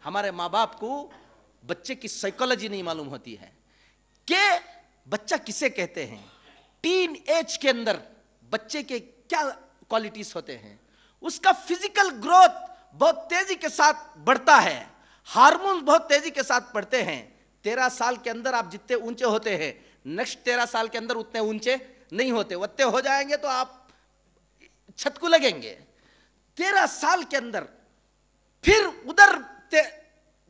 ہمارے ماں باپ کو بچے کی سائیکالوجی نہیں معلوم ہوتی ہے کہ بچہ کسے کہتے ہیں, ٹین ایج کے اندر بچے کے کیا کوالٹیز ہوتے ہیں. اس کا فزیکل گروتھ بہت تیزی کے ساتھ بڑھتا ہے, ہارمون بہت تیزی کے ساتھ بڑھتے ہیں. 13 سال کے اندر آپ جتنے اونچے ہوتے ہیں, نیکسٹ 13 سال کے اندر اتنے اونچے نہیں ہوتے. اتنے ہو جائیں گے تو آپ چھت کو لگیں گے. 13 سال کے اندر پھر ادھر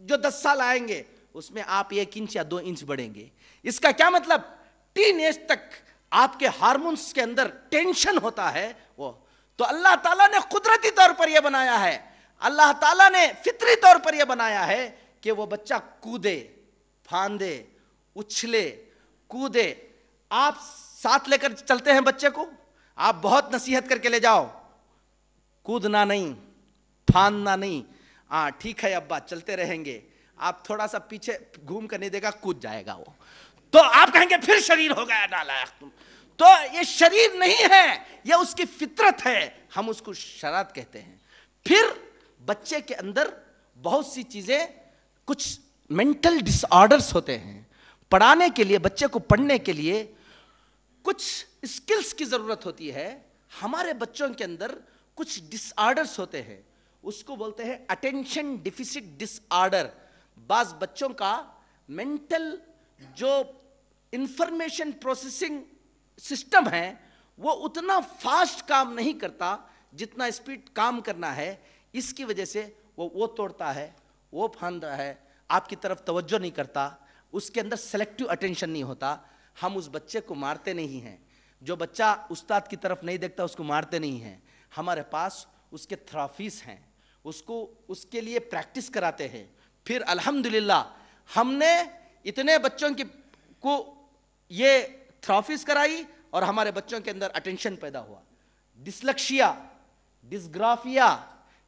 جو 10 سال آئیں گے اس میں آپ 1 انچ یا 2 انچ بڑھیں گے. اس کا کیا مطلب, ٹین ایج تک آپ کے ہارمونز کے اندر ٹینشن ہوتا ہے. وہ تو اللہ تعالیٰ نے قدرتی طور پر یہ بنایا ہے, اللہ تعالیٰ نے فطری طور پر یہ بنایا ہے کہ وہ بچہ کودے, پھاندے, اچھلے, کودے. آپ ساتھ لے کر چلتے ہیں بچے کو, آپ بہت نصیحت کر کے لے جاؤ, کودنا نہیں, پھاندنا نہیں. ہاں ٹھیک ہے ابا چلتے رہیں گے, آپ تھوڑا سا پیچھے گھوم کر نہیں دے گا, کود جائے گا وہ, تو آپ کہیں گے پھر شریر ہو گیا نالائق تم. تو یہ شریر نہیں ہے, یہ اس کی فطرت ہے, ہم اس کو شرارت کہتے ہیں. پھر بچے کے اندر بہت سی چیزیں, کچھ مینٹل ڈس آرڈرز ہوتے ہیں. پڑھانے کے لیے, بچے کو پڑھنے کے لیے کچھ اسکلز کی ضرورت ہوتی ہے. ہمارے بچوں کے اندر کچھ ڈس آرڈرز ہوتے ہیں, اس کو بولتے ہیں اٹینشن ڈیفیسٹ ڈس آرڈر. بعض بچوں کا مینٹل جو انفارمیشن پروسیسنگ سسٹم ہے وہ اتنا فاسٹ کام نہیں کرتا جتنا اسپیڈ کام کرنا ہے. اس کی وجہ سے وہ توڑتا ہے, وہ پھاندتا ہے, آپ کی طرف توجہ نہیں کرتا, اس کے اندر سلیکٹیو اٹینشن نہیں ہوتا. ہم اس بچے کو مارتے نہیں ہیں, جو بچہ استاد کی طرف نہیں دیکھتا اس کو مارتے نہیں ہیں. ہمارے پاس اس کے تھراپیز ہیں, اس کے لیے پریکٹس کراتے ہیں. پھر الحمدللہ ہم نے اتنے بچوں کو یہ تھراپیز کرائی اور ہمارے بچوں کے اندر اٹینشن پیدا ہوا. ڈسلیکشیا, ڈسگرافیا,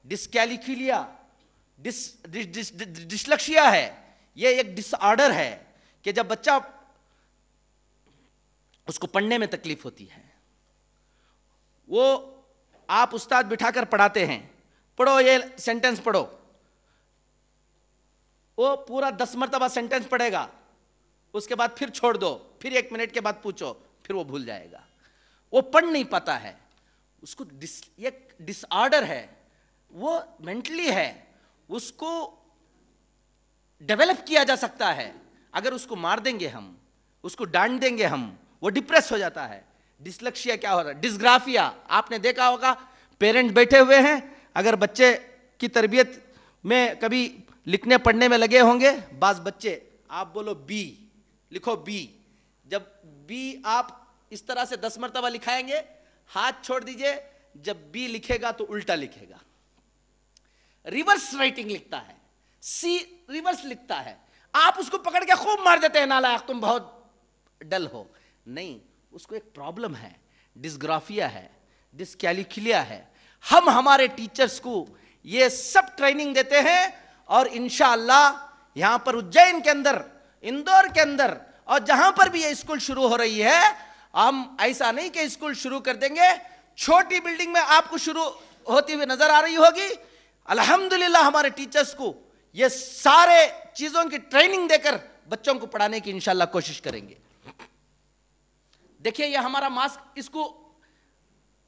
ڈسکیلیکولیا, ڈسلیکشیا ہے, یہ ایک ڈس آرڈر ہے کہ جب بچہ اس کو پڑھنے میں تکلیف ہوتی ہے, وہ آپ استاد بٹھا کر پڑھاتے ہیں, پڑھو یہ سینٹنس پڑھو, وہ پورا 10 مرتبہ سینٹنس پڑھے گا, اس کے بعد پھر چھوڑ دو, پھر 1 منٹ کے بعد پوچھو, پھر وہ بھول جائے گا. وہ پڑھ نہیں پاتا ہے, اس کو ایک ڈس آرڈر ہے, وہ مینٹلی ہے, اس کو ڈیولپ کیا جا سکتا ہے. اگر اس کو مار دیں گے ہم, اس کو ڈانٹ دیں گے ہم, وہ ڈپریس ہو جاتا ہے. ڈسلیکشیا کیا ہو رہا ہے, ڈسگرافیا. آپ نے دیکھا ہوگا پیرنٹ بیٹھے ہوئے ہیں, اگر بچے کی تربیت میں کبھی لکھنے پڑھنے میں لگے ہوں گے, بعض بچے آپ بولو بی لکھو, بی, جب بی آپ اس طرح سے 10 مرتبہ لکھائیں گے, ہاتھ چھوڑ دیجئے, جب بی لکھے گا تو الٹا لکھے گا, ریورس رائٹنگ لکھتا ہے, سی ریورس لکھتا ہے. آپ اس کو پکڑ کے خوب مار دیتے ہیں, نالائق تم بہت ڈل ہو. نہیں, اس کو ایک پرابلم ہے, ڈسگرافیا ہے, ڈسکیلیکولیا ہے. ہم ہمارے ٹیچرز کو یہ سب ٹریننگ دیتے ہیں, اور انشاءاللہ یہاں پر اجین کے اندر, اندور کے اندر, اور جہاں پر بھی یہ اسکول شروع ہو رہی ہے, ہم ایسا نہیں کہ اسکول شروع کر دیں گے, چھوٹی بلڈنگ میں آپ کو شروع ہوتی ہوئی نظر آ رہی ہوگی. الحمدللہ ہمارے ٹیچرز کو یہ سارے چیزوں کی ٹریننگ دے کر بچوں کو پڑھانے کی انشاءاللہ کوشش کریں گے. دیکھیے یہ ہمارا ماسک, اس کو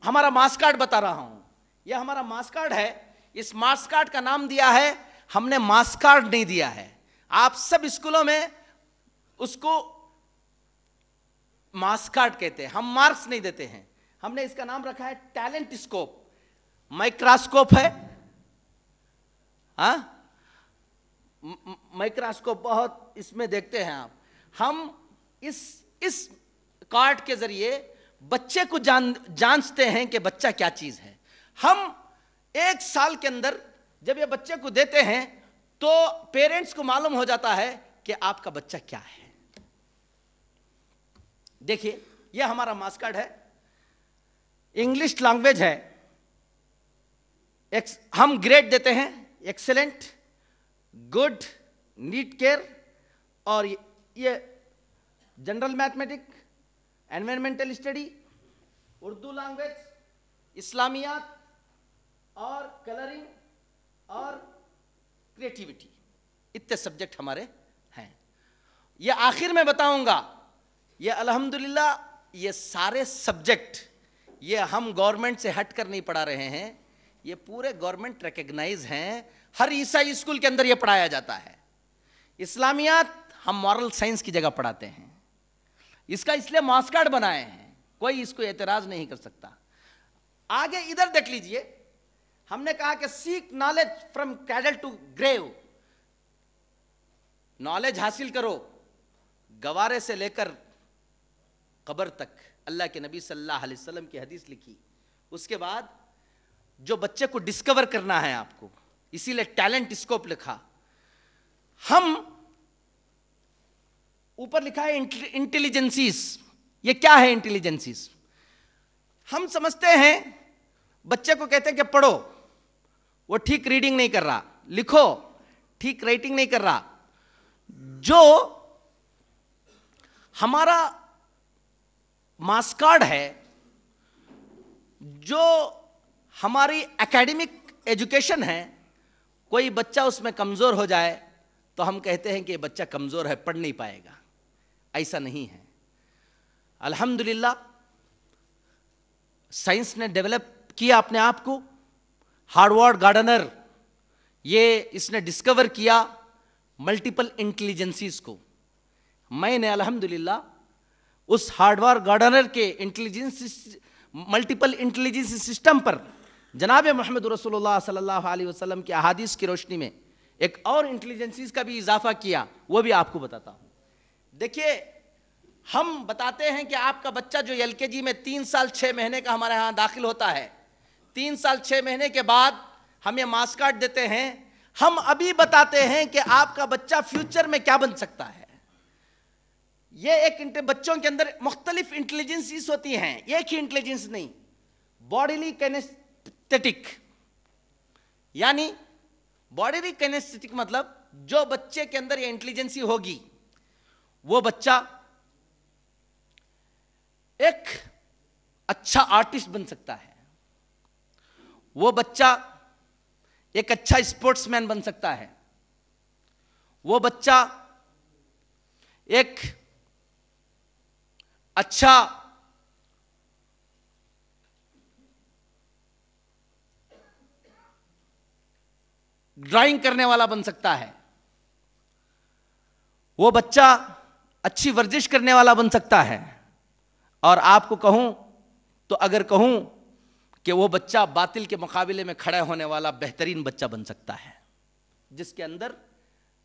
ہمارا ماسک کارڈ بتا رہا ہوں, یہ ہمارا ماسک کارڈ ہے. اس ماسک کارڈ کا نام دیا ہے, ہم نے ماسک کارڈ نہیں دیا ہے. آپ سب اسکولوں میں اس کو ماسک کارڈ کہتے ہیں, ہم مارکس نہیں دیتے ہیں. ہم نے اس کا نام رکھا ہے ٹیلنٹ اسکوپ. مائکراسکوپ ہے, ہاں مائکراسکوپ بہت اس میں دیکھتے ہیں آپ. ہم اس کارڈ کے ذریعے بچے کو جانچتے ہیں کہ بچہ کیا چیز ہے. ہم 1 سال کے اندر جب یہ بچے کو دیتے ہیں تو پیرنٹس کو معلوم ہو جاتا ہے کہ آپ کا بچہ کیا ہے. دیکھیے یہ ہمارا ماسک کارڈ ہے, انگلش لینگویج ہے. ہم گریڈ دیتے ہیں ایکسلنٹ, گڈ, نیٹ کیئر, اور یہ general mathematic, environmental study, Urdu language, اسلامیات, اور کلرنگ, اور کریٹیوٹی. اتنے سبجیکٹ ہمارے ہیں. یہ آخر میں بتاؤں گا, یہ الحمدللہ یہ سارے سبجیکٹ یہ ہم گورنمنٹ سے ہٹ کر نہیں پڑھا رہے ہیں, یہ پورے گورنمنٹ ریکگنائز ہیں. ہر عیسائی اسکول کے اندر یہ پڑھایا جاتا ہے. اسلامیات ہم مورل سائنس کی جگہ پڑھاتے ہیں, اس کا اس لیے مارکس کارڈ بنائے ہیں, کوئی اس کو اعتراض نہیں کر سکتا. آگے ادھر دیکھ لیجئے, ہم نے کہا کہ seek knowledge from cradle to grave, knowledge حاصل کرو گوارے سے لے کر قبر تک. اللہ کے نبی صلی اللہ علیہ وسلم کی حدیث لکھی. اس کے بعد جو بچے کو ڈسکور کرنا ہے آپ کو, اسی لیے ٹیلنٹ اسکوپ لکھا. ہم اوپر لکھا ہے انٹیلیجنسیز. یہ کیا ہے انٹیلیجنسیز؟ ہم سمجھتے ہیں بچے کو کہتے ہیں کہ پڑھو, وہ ٹھیک ریڈنگ نہیں کر رہا, لکھو ٹھیک رائٹنگ نہیں کر رہا. جو ہمارا مارکس کارڈ ہے, جو ہماری اکیڈمک ایجوکیشن ہے, کوئی بچہ اس میں کمزور ہو جائے تو ہم کہتے ہیں کہ یہ بچہ کمزور ہے, پڑھ نہیں پائے گا. ایسا نہیں ہے. الحمدللہ سائنس نے ڈیولپ کیا اپنے آپ کو. ہارورڈ گارڈنر یہ اس نے ڈسکور کیا ملٹیپل انٹیلیجنسیز کو. میں نے الحمدللہ اس ہارورڈ گارڈنر کے ملٹیپل انٹیلیجنس سسٹم پر جناب محمد رسول اللہ صلی اللہ علیہ وسلم کی احادیث کی روشنی میں ایک اور انٹیلیجنسیز کا بھی اضافہ کیا, وہ بھی آپ کو بتاتا ہوں. دیکھیے, ہم بتاتے ہیں کہ آپ کا بچہ جو ایل کے جی میں 3 سال 6 مہینے کا ہمارے ہاں داخل ہوتا ہے, 3 سال 6 مہینے کے بعد ہم یہ مارکس کارڈ دیتے ہیں. ہم ابھی بتاتے ہیں کہ آپ کا بچہ فیوچر میں کیا بن سکتا ہے. یہ ایک بچوں کے اندر مختلف انٹیلیجنسیز ہوتی ہیں, ایک ہی انٹیلیجنس نہیں. باڈیلی کینیستھیٹک, یعنی باڈیلی کینیستھیٹک مطلب جو بچے کے اندر یہ انٹیلیجنسی ہوگی وہ بچہ ایک اچھا آرٹسٹ بن سکتا ہے, وہ بچہ ایک اچھا اسپورٹس مین بن سکتا ہے, وہ بچہ ایک اچھا ڈرائنگ کرنے والا بن سکتا ہے, وہ بچہ اچھی ورزش کرنے والا بن سکتا ہے. اور آپ کو کہوں تو اگر کہوں کہ وہ بچہ باطل کے مقابلے میں کھڑے ہونے والا بہترین بچہ بن سکتا ہے جس کے اندر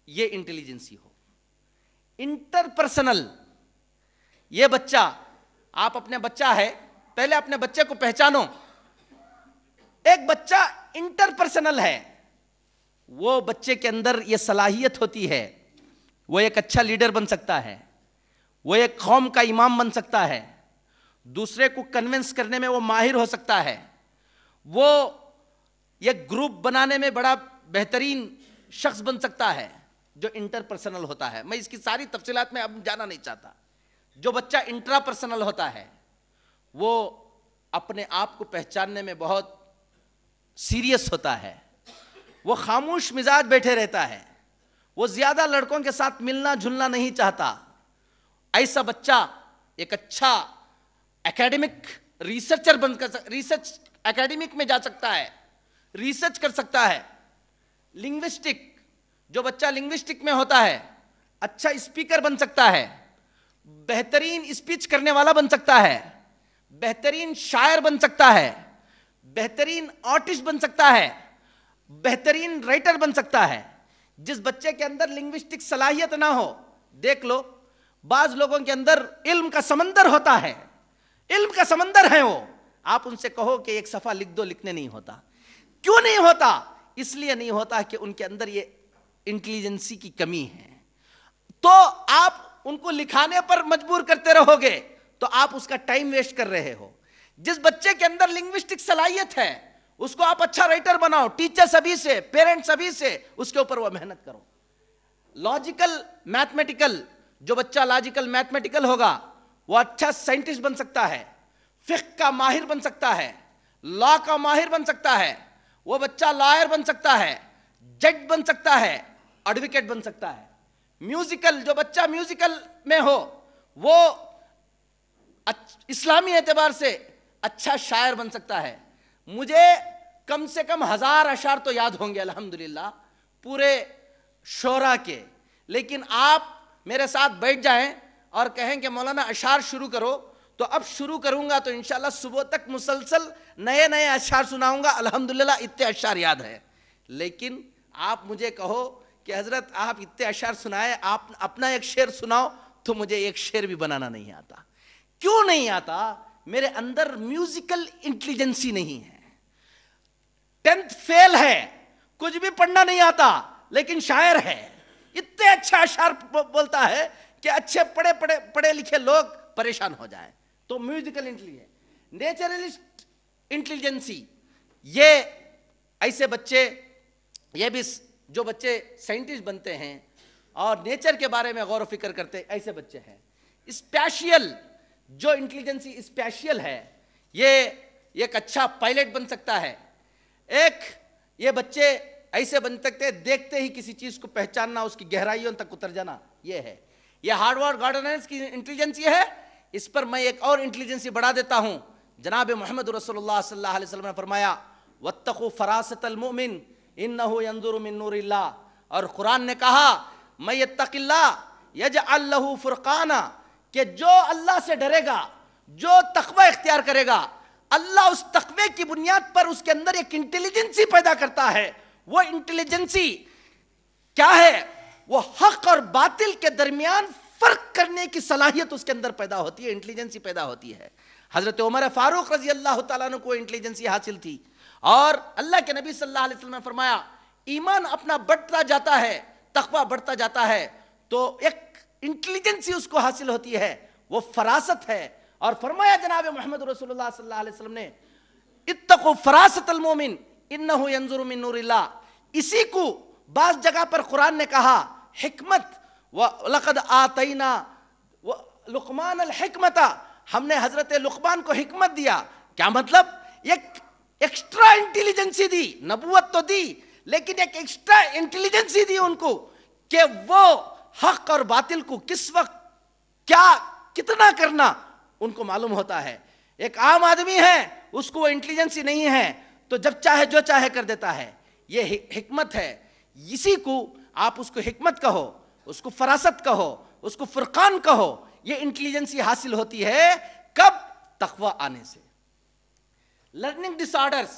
یہ انٹیلیجنسی ہو. انٹرپرسنل, یہ بچہ, آپ اپنے بچہ ہے, پہلے اپنے بچے کو پہچانو. ایک بچہ انٹرپرسنل ہے, وہ بچے کے اندر یہ صلاحیت ہوتی ہے, وہ ایک اچھا لیڈر بن سکتا ہے, وہ ایک قوم کا امام بن سکتا ہے, دوسرے کو کنونس کرنے میں وہ ماہر ہو سکتا ہے, وہ ایک گروپ بنانے میں بڑا بہترین شخص بن سکتا ہے جو انٹرپرسنل ہوتا ہے. میں اس کی ساری تفصیلات میں اب جانا نہیں چاہتا. جو بچہ انٹراپرسنل ہوتا ہے وہ اپنے آپ کو پہچاننے میں بہت سیریس ہوتا ہے, وہ خاموش مزاج بیٹھے رہتا ہے, وہ زیادہ لڑکوں کے ساتھ ملنا جھلنا نہیں چاہتا. ایسا بچہ ایک اچھا اکیڈمک ریسرچر بن کر ریسرچ اکیڈمک میں جا سکتا ہے, ریسرچ کر سکتا ہے. لنگوسٹک, جو بچہ لنگوسٹک میں ہوتا ہے اچھا اسپیکر بن سکتا ہے, بہترین اسپیچ کرنے والا بن سکتا ہے, بہترین شاعر بن سکتا ہے, بہترین آرٹسٹ بن سکتا ہے, بہترین رائٹر بن سکتا ہے. جس بچے کے اندر لنگوسٹک صلاحیت نہ ہو, دیکھ لو بعض لوگوں کے اندر علم کا سمندر ہوتا ہے, علم کا سمندر ہے وہ, آپ ان سے کہو کہ ایک صفحہ لکھ دو, لکھنے نہیں ہوتا. کیوں نہیں ہوتا؟ اس لیے نہیں ہوتا کہ ان کے اندر یہ انٹیلیجنسی کی کمی ہے. تو آپ ان کو لکھانے پر مجبور کرتے رہو گے تو آپ اس کا ٹائم ویسٹ کر رہے ہو. جس بچے کے اندر لنگوسٹک صلاحیت ہے اس کو آپ اچھا رائٹر بناؤ, ٹیچر سبھی سے, پیرنٹ سبھی سے, اس کے اوپر وہ محنت کرو. لاجیکل میتھمیٹیکل, جو بچہ لاجیکل میتھمیٹیکل ہوگا وہ اچھا سائنٹسٹ بن سکتا ہے, فقہ کا ماہر بن سکتا ہے, لا کا ماہر بن سکتا ہے, وہ بچہ لائر بن سکتا ہے, جج بن سکتا ہے, ایڈوکیٹ بن سکتا ہے. میوزیکل, جو بچہ میوزیکل میں ہو وہ اسلامی اعتبار سے اچھا شاعر بن سکتا ہے. مجھے کم سے کم 1000 اشعار تو یاد ہوں گے الحمدللہ پورے شعراء کے, لیکن آپ میرے ساتھ بیٹھ جائیں اور کہیں کہ مولانا اشعار شروع کرو, تو اب شروع کروں گا تو انشاءاللہ صبح تک مسلسل نئے نئے اشعار سناؤں گا. الحمدللہ اتنے اشعار یاد ہے. لیکن آپ مجھے کہو کہ حضرت آپ اتنے اشعار سنائے, آپ اپنا ایک شعر سناؤ, تو مجھے ایک شعر بھی بنانا نہیں آتا. کیوں نہیں آتا؟ میرے اندر میوزیکل انٹیلیجنسی نہیں ہے. 10th فیل ہے, کچھ بھی پڑھنا نہیں آتا, لیکن شاعر ہے. اتنے اچھا اشعار بولتا ہے کہ اچھے پڑھے لکھے لوگ پریشان ہو جائیں. تو میوزیکل انٹیلیجنس, نیچرلسٹ انٹیلیجنسی, یہ ایسے بچے, یہ بھی جو بچے سائنٹسٹ بنتے ہیں اور نیچر کے بارے میں غور و فکر کرتے ہیں, ایسے بچے ہیں. اسپیشل, جو انٹیلیجنسی اسپیشل ہے, یہ ایک اچھا پائلٹ بن سکتا ہے. یہ بچے ایسے بن سکتے ہیں دیکھتے ہی کسی چیز کو پہچاننا, اس کی گہرائیوں تک اتر جانا. یہ ہے, یہ ہارورڈ گارڈنرز کی انٹیلیجنسی ہے. اس پر میں ایک اور انٹیلیجنسی بڑھا دیتا ہوں. جناب محمد رسول اللہ صلی اللہ علیہ وسلم نے فرمایا واتقوا فراست المؤمن انه ينظر من نور اللہ, اور قرآن نے کہا من یتق اللہ یجعل له فرقانا, کہ جو اللہ سے ڈرے گا, جو تقوی اختیار کرے گا, اللہ اس تقوی کی بنیاد پر اس کے اندر ایک انٹیلیجنسی پیدا کرتا ہے. وہ انٹیلیجنسی کیا ہے؟ وہ حق اور باطل کے درمیان فرق کرنے کی صلاحیت اس کے اندر پیدا ہوتی ہے, انٹیلیجنسی پیدا ہوتی ہے. حضرت عمر فاروق رضی اللہ تعالیٰ عنہ کو انٹیلیجنسی حاصل تھی, اور اللہ کے نبی صلی اللہ علیہ وسلم نے فرمایا ایمان اپنا بڑھتا جاتا ہے, تقوی بڑھتا جاتا ہے, تو ایک انٹیلیجنسی اس کو حاصل ہوتی ہے, وہ فراست ہے. اور فرمایا جناب محمد رسول اللہ صلی اللہ علیہ وسلم نے اتقوا فراست المومن انه ينظر من نور اللہ. اسی کو بعض جگہ پر قرآن نے کہا حکمت, وَلَقَدْ آتَيْنَا لقمان الحکمت, ہم نے حضرت لقمان کو حکمت دیا. کیا مطلب؟ ایک ایکسٹرا انٹیلیجنسی دی, نبوت تو دی لیکن ایک ایکسٹرا انٹیلیجنسی دی ان کو, کہ وہ حق اور باطل کو کس وقت کیا کتنا کرنا ان کو معلوم ہوتا ہے. ایک عام آدمی ہے, اس کو وہ انٹیلیجنسی نہیں ہے, تو جب چاہے جو چاہے کر دیتا ہے. یہ حکمت ہے. اسی کو آپ اس کو حکمت کہو, اس کو فراست کہو, اس کو فرقان کہو. یہ انٹیلیجنسی حاصل ہوتی ہے کب؟ تقوی آنے سے. Learning disorders,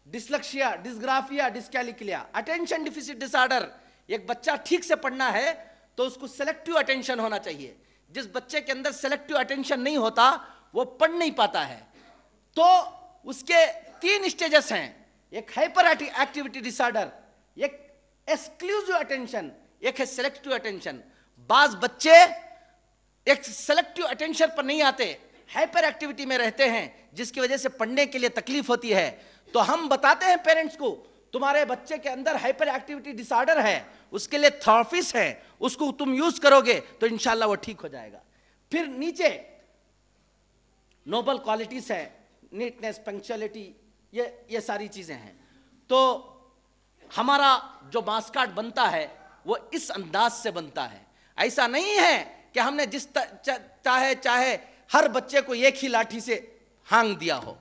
dyslexia, dysgraphia, dyscalculia, attention deficit disorder. ایک بچہ ٹھیک سے پڑھنا ہے تو اس کو سلیکٹیو اٹینشن ہونا چاہیے. جس بچے کے اندر سلیکٹیو اٹینشن نہیں ہوتا وہ پڑھ نہیں پاتا ہے. تو اس کے 3 سٹیجز ہیں, ایک ہائپر ایکٹیویٹی ڈس آرڈر, ایک ایکسکلوزیو اٹینشن, ایک ہے سلیکٹیو اٹینشن. بعض بچے ایک سلیکٹیو اٹینشن پر نہیں آتے, ہائپر ایکٹیویٹی میں رہتے ہیں, جس کی وجہ سے پڑھنے کے لیے تکلیف ہوتی ہے. تو ہم بتاتے ہیں پیرنٹس کو تمہارے بچے کے اندر ہائپر ایکٹیویٹی ڈس آرڈر ہے, اس کے لیے تھراپسٹ ہے, اس کو تم یوز کرو گے تو انشاءاللہ وہ ٹھیک ہو جائے گا. پھر نیچے نوبل کوالٹیز ہے, نیٹنس, پنکچولیٹی, یہ ساری چیزیں ہیں. تو ہمارا جو ماسکاٹ بنتا ہے وہ اس انداز سے بنتا ہے. ایسا نہیں ہے کہ ہم نے جس چاہے ہر بچے کو ایک ہی لاٹھی سے ہانگ دیا ہو.